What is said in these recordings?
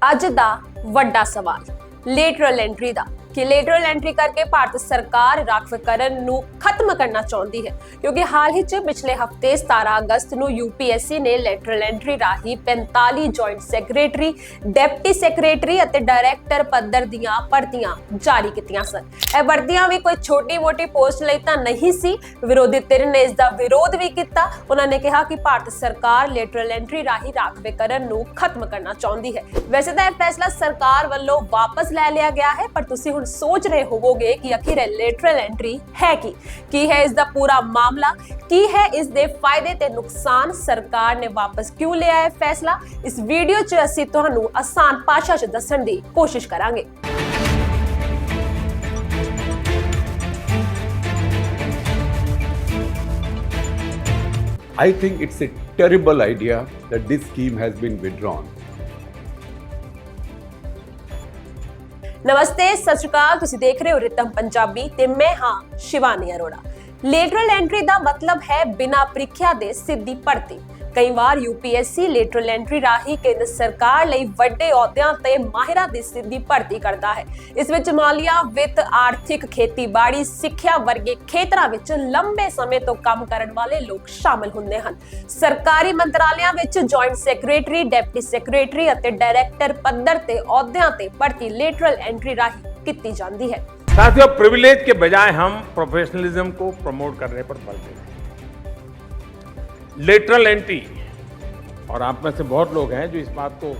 ਅੱਜ ਦਾ ਵੱਡਾ ਸਵਾਲ ਲੇਟਰਲ ਐਂਟਰੀ ਦਾ ਕਿ ਲੇਟਰਲ ਐਂਟਰੀ ਕਰਕੇ ਭਾਰਤ ਸਰਕਾਰ ਰਾਖਵੀਕਰਨ ਨੂੰ ਖਤਮ ਕਰਨਾ ਚਾਹੁੰਦੀ ਹੈ ਕਿਉਂਕਿ ਹਾਲ ਹੀ 'ਚ ਪਿਛਲੇ ਹਫਤੇ 17 ਅਗਸਤ ਨੂੰ ਯੂਪੀਐਸਸੀ ਨੇ ਲੇਟਰਲ ਐਂਟਰੀ ਰਾਹੀਂ 45 ਜੁਆਇੰਟ ਸੈਕਟਰੀ, ਡਿਪਟੀ ਸੈਕਟਰੀ ਅਤੇ ਡਾਇਰੈਕਟਰ ਪੱਧਰ ਦੀਆਂ ਭਰਤੀਆਂ ਜਾਰੀ ਕੀਤੀਆਂ ਸਨ। ਇਹ ਭਰਤੀਆਂ ਵੀ ਕੋਈ ਛੋਟੀ-ਮੋਟੀ ਪੋਸਟ ਲਈ ਤਾਂ ਨਹੀਂ ਸੀ। ਵਿਰੋਧੀ ਧਿਰ ਨੇ ਇਸ ਦਾ ਵਿਰੋਧ ਵੀ ਕੀਤਾ। ਉਹਨਾਂ ਨੇ ਕਿਹਾ ਕਿ ਭਾਰਤ ਸਰਕਾਰ ਲੇਟਰਲ ਐਂਟਰੀ ਰਾਹੀਂ ਰਾਖਵੀਕਰਨ ਨੂੰ ਖਤਮ ਕਰਨਾ ਚਾਹੁੰਦੀ ਹੈ। ਵੈਸੇ ਤਾਂ ਇਹ ਫੈਸਲਾ ਸਰਕਾਰ ਵੱਲੋਂ ਵਾਪਸ ਲੈ ਲਿਆ ਗਿਆ ਹੈ, ਪਰ ਤੁਸੀਂ ਹੁਣ सोच रहे होवोगे कि आखिर लेटरल एंट्री है की है इसका पूरा मामला की है, इस दे फायदे ते नुकसान, सरकार ने वापस क्यों लिया है फैसला, इस वीडियो च असीं तुहानूं आसान भाषा च दस्सण दी कोशिश करांगे। I think it's a terrible idea that this scheme has been withdrawn. नमस्ते, सत श्री अकाल। तुसीं देख रहे हो रितम पंजाबी ते मैं हां शिवानी अरोड़ा। लेटरल एंट्री दा मतलब है बिना ਪ੍ਰੀਖਿਆ ਦੇ ਸਿੱਧੀ ਭਰਤੀ। ਕਈ ਵਾਰ यूपीएससी ਲੇਟਰਲ ਐਂਟਰੀ ਰਾਹੀਂ ਕੇਂਦਰ ਸਰਕਾਰ ਲਈ ਵੱਡੇ ਅਹੁਦਿਆਂ ਤੇ ਮਾਹਿਰਾਂ ਦੀ ਸਿੱਧੀ ਭਰਤੀ ਕਰਦਾ ਹੈ। ਇਸ ਵਿੱਚ ਮਾਲੀਆ, ਵਿੱਤ, ਆਰਥਿਕ, ਖੇਤੀਬਾੜੀ, ਸਿੱਖਿਆ ਵਰਗੇ ਖੇਤਰਾਂ ਵਿੱਚ ਲੰਬੇ ਸਮੇਂ ਤੋਂ ਕੰਮ ਕਰਨ ਵਾਲੇ ਲੋਕ ਸ਼ਾਮਲ ਹੁੰਦੇ ਹਨ। ਸਰਕਾਰੀ ਮੰਤਰਾਲਿਆਂ ਵਿੱਚ ਜੁਆਇੰਟ ਸੈਕਟਰੀ, ਡਿਪਟੀ ਸੈਕਟਰੀ ਅਤੇ ਡਾਇਰੈਕਟਰ ਪੱਧਰ ਤੇ ਅਹੁਦਿਆਂ ਤੇ ਭਰਤੀ ਲੇਟਰਲ ਐਂਟਰੀ ਰਾਹੀਂ ਕੀਤੀ ਜਾਂਦੀ है। साथियों, प्रिविलेज के बजाय हम प्रोफेशनलिज्म को प्रमोट करने पर बल देते हैं। लेटरल एंट्री, और आप में से बहुत लोग हैं जो इस बात को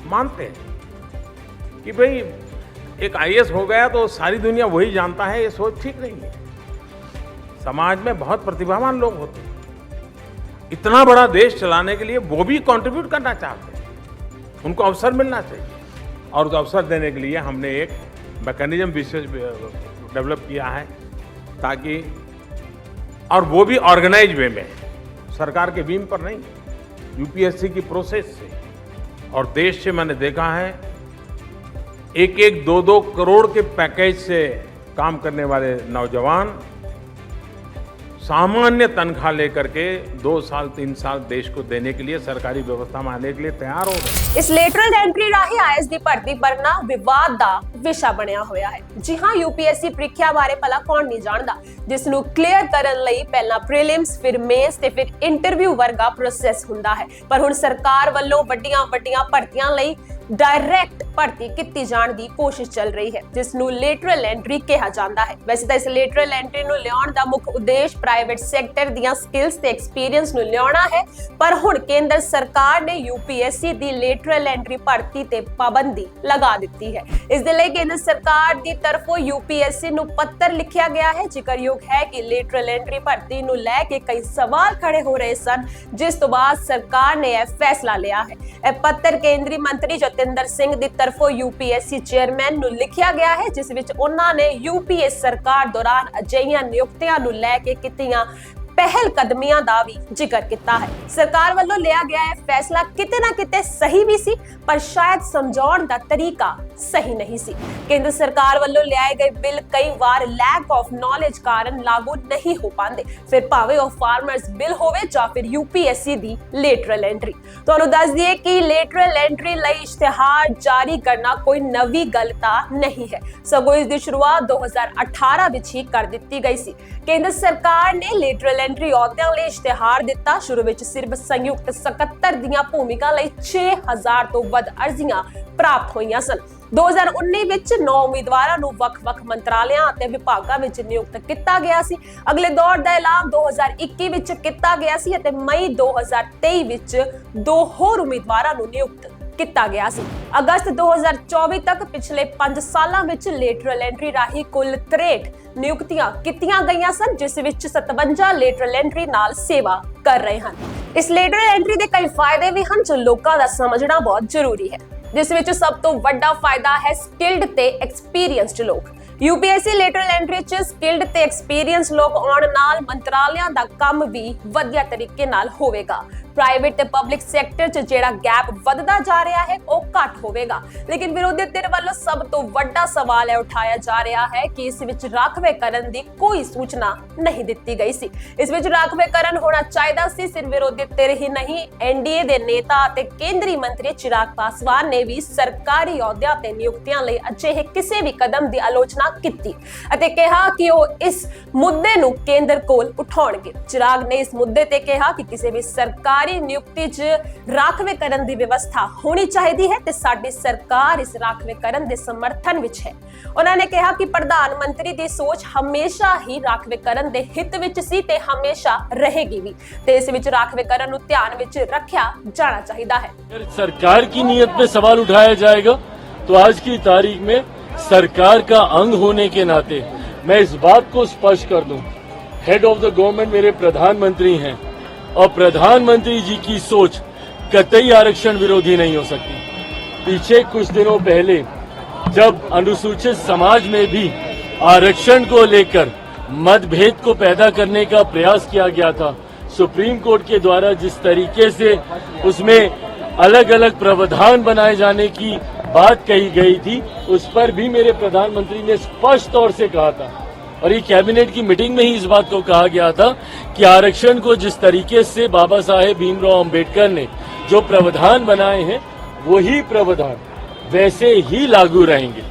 मानते हैं कि भाई एक आईएएस हो गया तो सारी दुनिया वही जानता है, ये सोच ठीक नहीं है। समाज में बहुत प्रतिभावान लोग होते हैं, इतना बड़ा देश चलाने के लिए वो भी कंट्रीब्यूट करना चाहते हैं, उनको अवसर मिलना चाहिए। और उस अवसर देने के लिए हमने एक मैकेनिज्म विशेष डेवलप किया है ताकि, और वो भी ऑर्गेनाइज वे में, सरकार के बीम पर नहीं, यूपीएससी की प्रोसेस से। और देश से मैंने देखा है 1-1, 2-2 करोड़ के पैकेज से काम करने वाले नौजवान सामान्य तनख्वाह लेकर के 2 साल 3 साल देश को देने के लिए, सरकारी व्यवस्था में आने के लिए तैयार हो रहे हैं। इस लेटरल एंट्री राही आईएएस ਦੀ ਭਰਤੀ ਕਰਨਾ ਵਿਵਾਦ ਦਾ ਵਿਸ਼ਾ ਬਣਿਆ ਹੋਇਆ ਹੈ। ਜੀ ਹਾਂ, यूपीएससी ਪ੍ਰੀਖਿਆ ਬਾਰੇ ਭਲਾ ਕੌਣ ਨਹੀਂ ਜਾਣਦਾ, ਜਿਸ ਨੂੰ ਕਲੀਅਰ ਕਰਨ ਲਈ ਪਹਿਲਾਂ ਪ੍ਰੀਲਿਮਸ, ਫਿਰ ਮੇਨਸ ਤੇ ਫਿਰ ਇੰਟਰਵਿਊ ਵਰਗਾ ਪ੍ਰੋਸੈਸ ਹੁੰਦਾ ਹੈ। ਪਰ ਹੁਣ ਸਰਕਾਰ ਵੱਲੋਂ ਵੱਡੀਆਂ ਭਰਤੀਆਂ ਲਈ डायरेक्ट भर्ती की जाने की कोशिश चल रही है, जिसनू लेटरल एंट्री कहा जाता है। वैसे तो इस लेटरल एंट्री नू लियाउण दा मुख्य उद्देश्य प्राइवेट सैक्टर दियां स्किल्स ते एक्सपीरियंस नू लियाउणा है, पर हुण केंद्र सरकार ने यूपीएससी दी लेटरल एंट्री भर्ती ते पाबंदी लगा दित्ती है। इस दे लई केंद्र सरकार दी तरफों यूपीएससी नू पत्र लिखिया गया है। जिक्रयोग है कि लेटरल एंट्री भर्ती नू लैके कई सवाल खड़े हो रहे सन, जिस तो बाद सरकार ने यह फैसला लिया है। यह पत्र केंद्रीय मंत्री जतिंदर सिंह दी तरफों यूपीएससी चेयरमैन नू लिखिया गया है, जिस विच उन्हां ने यूपीएस सरकार दौरान अजिहियां नियुक्तियां नू लैके कीतियां पहल कदमियां दा भी जिक्र किया है। सरकार वालों लिया गया है फैसला किते ना किते सही भी सी, पर शायद समझाउण दा तरीका सही नहीं सी। केंद्र सरकार वालों लियाए गए बिल कई बार लैक ऑफ नॉलेज कारण लागू नहीं हो पाते, फिर भावें वो फार्मर्स बिल होवे जां फिर यूपीएससी दी लेटरल एंट्री। तुहानूं दस दिए कि लेटरल एंट्री लई इश्तिहार जारी करना कोई नवी गल तां नहीं है, सगों इस दी शुरुआत 2018 विच ही कर दित्ती गई सी। केंद्र सरकार ने लेटरल एंट्री अहुदिਆਂ ਲਈ ਇਸ਼ਤਿਹਾਰ ਦਿੱਤਾ। ਸ਼ੁਰੂ ਵਿੱਚ ਸਿਰਫ ਸੰਯੁਕਤ ਸਕੱਤਰ ਦੀਆਂ ਭੂਮਿਕਾ ਲਈ 6000 ਤੋਂ ਵੱਧ ਅਰਜ਼ੀਆਂ ਪ੍ਰਾਪਤ ਹੋਈਆਂ ਸਨ। 2019 ਵਿੱਚ 9 ਉਮੀਦਵਾਰਾਂ ਨੂੰ ਵੱਖ-ਵੱਖ ਮੰਤਰਾਲਿਆਂ ਅਤੇ ਵਿਭਾਗਾਂ ਵਿੱਚ ਨਿਯੁਕਤ ਕੀਤਾ ਗਿਆ ਸੀ। ਅਗਲੇ ਦੌਰ ਦਾ ਐਲਾਨ 2021 ਵਿੱਚ ਕੀਤਾ ਗਿਆ ਸੀ ਅਤੇ ਮਈ 2023 ਵਿੱਚ 2 ਹੋਰ ਉਮੀਦਵਾਰਾਂ ਨੂੰ ਨਿਯੁਕਤ ਕੀਤਾ ਗਿਆ ਸੀ। ਅਗਸਤ 2024 ਤੱਕ ਪਿਛਲੇ 5 ਸਾਲਾਂ ਵਿੱਚ ਲੇਟਰਲ ਐਂਟਰੀ ਰਾਹੀਂ ਕੁੱਲ 63 ਨਿਯੁਕਤੀਆਂ ਕੀਤੀਆਂ ਗਈਆਂ ਸਨ, ਜਿਸ ਵਿੱਚ 57 ਲੇਟਰਲ ਐਂਟਰੀ ਨਾਲ ਸੇਵਾ ਕਰ ਰਹੇ ਹਨ। ਇਸ ਲੇਟਰਲ ਐਂਟਰੀ ਦੇ ਕਈ ਫਾਇਦੇ ਵੀ ਹਨ ਜੋ ਲੋਕਾਂ ਦਾ ਸਮਝਣਾ ਬਹੁਤ ਜ਼ਰੂਰੀ ਹੈ, ਜਿਸ ਵਿੱਚ ਸਭ ਤੋਂ ਵੱਡਾ ਫਾਇਦਾ ਹੈ ਸਕਿਲਡ ਤੇ ਐਕਸਪੀਰੀਅੰਸਡ ਲੋਕ। यूपीएससी लेटरल एंट्री च स्किल्ड ते एक्सपीरियंस लोग आउण नाल मंत्रालियां दा काम भी वधिया तरीके नाल होवेगा। ਪ੍ਰਾਈਵੇਟ ਤੇ ਪਬਲਿਕ ਸੈਕਟਰ 'ਚ ਜਿਹੜਾ ਗੈਪ ਵੱਧਦਾ ਜਾ ਰਿਹਾ ਹੈ ਉਹ ਘੱਟ ਹੋਵੇਗਾ। ਲੇਕਿਨ ਵਿਰੋਧੀ ਧਿਰ ਵੱਲੋਂ ਸਭ ਤੋਂ ਵੱਡਾ ਸਵਾਲ ਇਹ ਉਠਾਇਆ ਜਾ ਰਿਹਾ ਹੈ ਕਿ ਇਸ ਵਿੱਚ ਰਾਖਵੇਂਕਰਨ ਦੀ ਕੋਈ ਸੂਚਨਾ ਨਹੀਂ ਦਿੱਤੀ ਗਈ ਸੀ। ਇਸ ਵਿੱਚ ਰਾਖਵੇਂਕਰਨ ਹੋਣਾ ਚਾਹੀਦਾ ਸੀ। ਸਿਰ ਵਿਰੋਧੀ ਧਿਰ ਹੀ ਨਹੀਂ, ਐਨਡੀਏ ਦੇ ਨੇਤਾ ਅਤੇ ਕੇਂਦਰੀ ਮੰਤਰੀ ਚਿਰਾਗ ਪਾਸਵਾਨ ਨੇ ਵੀ ਸਰਕਾਰੀ ਅਹੁਦਿਆਂ ਤੇ ਨਿਯੁਕਤੀਆਂ ਲਈ ਅਜਿਹੇ ਕਿਸੇ ਵੀ ਕਦਮ ਦੀ ਆਲੋਚਨਾ ਕੀਤੀ ਅਤੇ ਕਿਹਾ ਕਿ ਉਹ ਇਸ ਮੁੱਦੇ ਨੂੰ ਕੇਂਦਰ ਕੋਲ ਉਠਾਉਣਗੇ। ਚਿਰਾਗ ਨੇ ਇਸ ਮੁੱਦੇ ਤੇ ਕਿਹਾ ਕਿ ਕਿਸੇ ਵੀ ਸਰਕਾਰੀ ਨਿਯੁਕਤੀ 'ਚ ਰਾਖਵੇਂਕਰਨ ਦੀ ਵਿਵਸਥਾ ਹੋਣੀ ਚਾਹੀਦੀ ਹੈ ਤੇ ਸਾਡੀ ਸਰਕਾਰ ਇਸ ਰਾਖਵੇਂਕਰਨ ਦੇ ਸਮਰਥਨ ਵਿੱਚ ਹੈ। ਉਹਨਾਂ ਨੇ ਕਿਹਾ ਕਿ ਪ੍ਰਧਾਨ ਮੰਤਰੀ ਦੀ ਸੋਚ ਹਮੇਸ਼ਾ ਹੀ ਰਾਖਵੇਂਕਰਨ ਦੇ ਹਿੱਤ ਵਿੱਚ ਸੀ ਤੇ ਹਮੇਸ਼ਾ ਰਹੇਗੀ ਵੀ ਤੇ ਇਸ ਵਿੱਚ ਰਾਖਵੇਂਕਰਨ ਨੂੰ ਧਿਆਨ ਵਿੱਚ ਰੱਖਿਆ जाना चाहिए है। अगर सरकार की नीयत पे सवाल उठाया जाएगा तो आज की तारीख में सरकार का अंग होने के नाते मैं इस बात को स्पष्ट कर दूं, हेड ऑफ द गवर्नमेंट मेरे प्रधानमंत्री हैं और प्रधानमंत्री जी की सोच कतई आरक्षण विरोधी नहीं हो सकती। पीछे कुछ दिनों पहले जब अनुसूचित समाज में भी आरक्षण को लेकर मतभेद को पैदा करने का प्रयास किया गया था, सुप्रीम कोर्ट के द्वारा जिस तरीके से उसमें अलग अलग प्रावधान बनाए जाने की बात कही गई थी, उस पर भी मेरे प्रधानमंत्री ने स्पष्ट तौर से कहा था और ये कैबिनेट की मीटिंग में ही इस बात को कहा गया था कि आरक्षण को जिस तरीके से बाबा साहेब भीमराव अंबेडकर ने जो प्रावधान बनाए हैं वही प्रावधान वैसे ही लागू रहेंगे।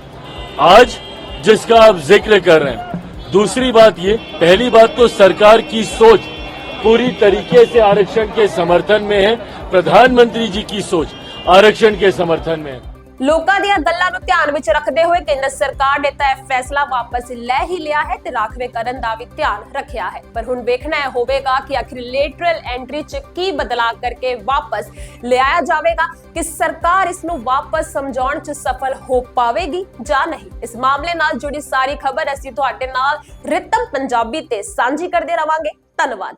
आज जिसका आप जिक्र कर रहे हैं, दूसरी बात ये, पहली बात तो सरकार की सोच पूरी तरीके से आरक्षण के समर्थन में है, प्रधानमंत्री जी की सोच आरक्षण के समर्थन में है। ਲੋਕਾਂ ਦੀਆਂ ਗੱਲਾਂ ਨੂੰ ਧਿਆਨ ਵਿੱਚ ਰੱਖਦੇ ਹੋਏ ਕੇਂਦਰ ਸਰਕਾਰ ਨੇ ਤਾਂ ਇਹ ਫੈਸਲਾ ਵਾਪਸ ਲੈ ਹੀ ਲਿਆ ਹੈ ਤੇ ਰਾਖਵੇਂਕਰਨ ਦਾ ਵੀ ਧਿਆਨ ਰੱਖਿਆ ਹੈ। ਪਰ ਹੁਣ ਵੇਖਣਾ ਇਹ ਹੋਵੇਗਾ ਕਿ ਆਖਿਰ ਲੇਟਰਲ ਐਂਟਰੀ 'ਚ ਕੀ ਬਦਲਾਅ ਕਰਕੇ ਵਾਪਸ ਲਿਆਇਆ ਜਾਵੇਗਾ ਕਿ ਸਰਕਾਰ ਇਸ ਨੂੰ ਵਾਪਸ ਸਮਝਾਉਣ 'ਚ ਸਫਲ ਹੋ ਪਾਵੇਗੀ ਜਾਂ ਨਹੀਂ। ਇਸ ਮਾਮਲੇ ਨਾਲ ਜੁੜੀ ਸਾਰੀ ਖਬਰ ਅਸੀਂ ਤੁਹਾਡੇ ਨਾਲ ਰਿਤਮ ਪੰਜਾਬੀ ਤੇ ਸਾਂਝੀ ਕਰਦੇ ਰਵਾਂਗੇ। ਧੰਨਵਾਦ।